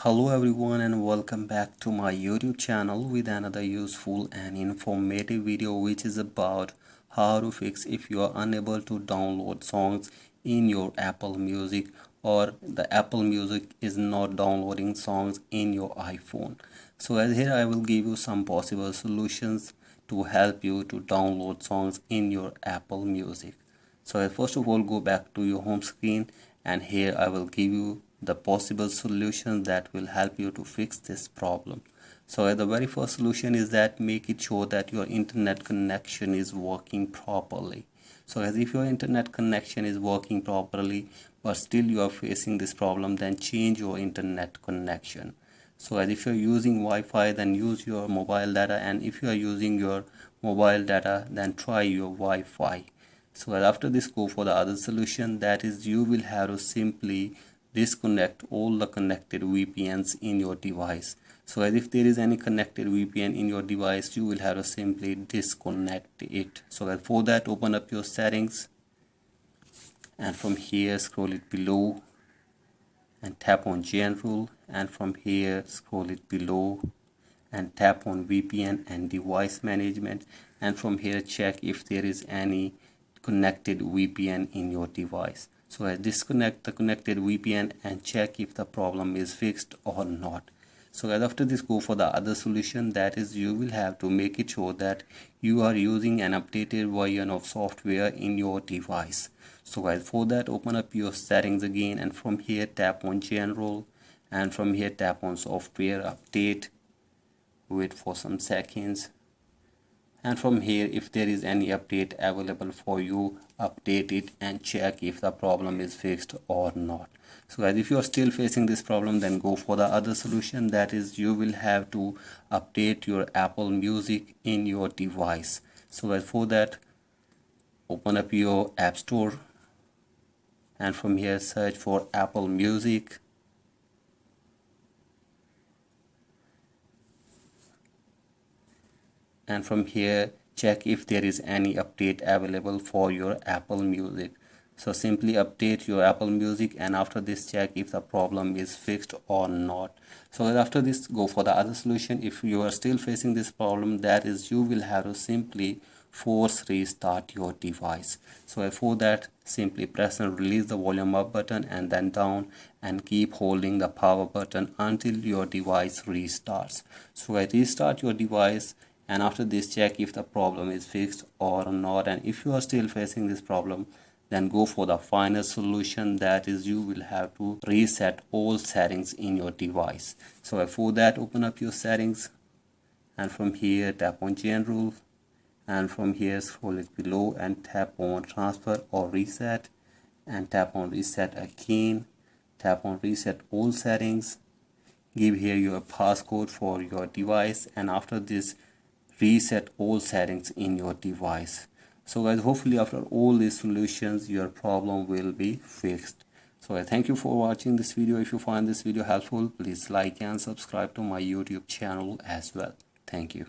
Hello everyone and welcome back to my YouTube channel with another useful and informative video which is about how to fix if you are unable to download songs in your Apple Music or the Apple Music is not downloading songs in your iPhone. So as here I will give you some possible solutions to help you to download songs in your Apple Music. So first of all, go back to your home screen and here I will give you the possible solutions that will help you to fix this problem. So the very first solution is that make it sure that your internet connection is working properly. So as if your internet connection is working properly but still you are facing this problem, then change your internet connection. So as if you're using Wi-Fi, then use your mobile data, and if you are using your mobile data, then try your Wi-Fi. So after this, go for the other solution, that is you will have to simply disconnect all the connected VPNs in your device. So as if there is any connected VPN in your device, you will have to simply disconnect it. So for that, open up your settings and from here scroll it below and tap on general, and from here scroll it below and tap on VPN and device management, and from here check if there is any connected VPN in your device. So I disconnect the connected VPN and check if the problem is fixed or not. So as after this, go for the other solution, that is you will have to make it sure that you are using an updated version of software in your device. So guys, for that, open up your settings again, and from here tap on general, and from here tap on software update. Wait for some seconds, and from here if there is any update available for you, update it and check if the problem is fixed or not. So guys, if you are still facing this problem, then go for the other solution, that is you will have to update your Apple Music in your device. So guys, for that, open up your App Store and from here search for Apple Music, and from here check if there is any update available for your Apple Music. So simply update your Apple Music, and after this check if the problem is fixed or not. So after this, go for the other solution. If you are still facing this problem, that is you will have to simply force restart your device. So for that, simply press and release the volume up button and then down, and keep holding the power button until your device restarts. So restart your device, and after this check if the problem is fixed or not. And if you are still facing this problem, then go for the final solution, that is you will have to reset all settings in your device. So for that, open up your settings and from here tap on general, and from here scroll it below and tap on transfer or reset, and tap on reset again, tap on reset all settings, give here your passcode for your device, and after this reset all settings in your device. So guys, hopefully after all these solutions your problem will be fixed. So I thank you for watching this video. If you find this video helpful, please like and subscribe to my YouTube channel as well. Thank you.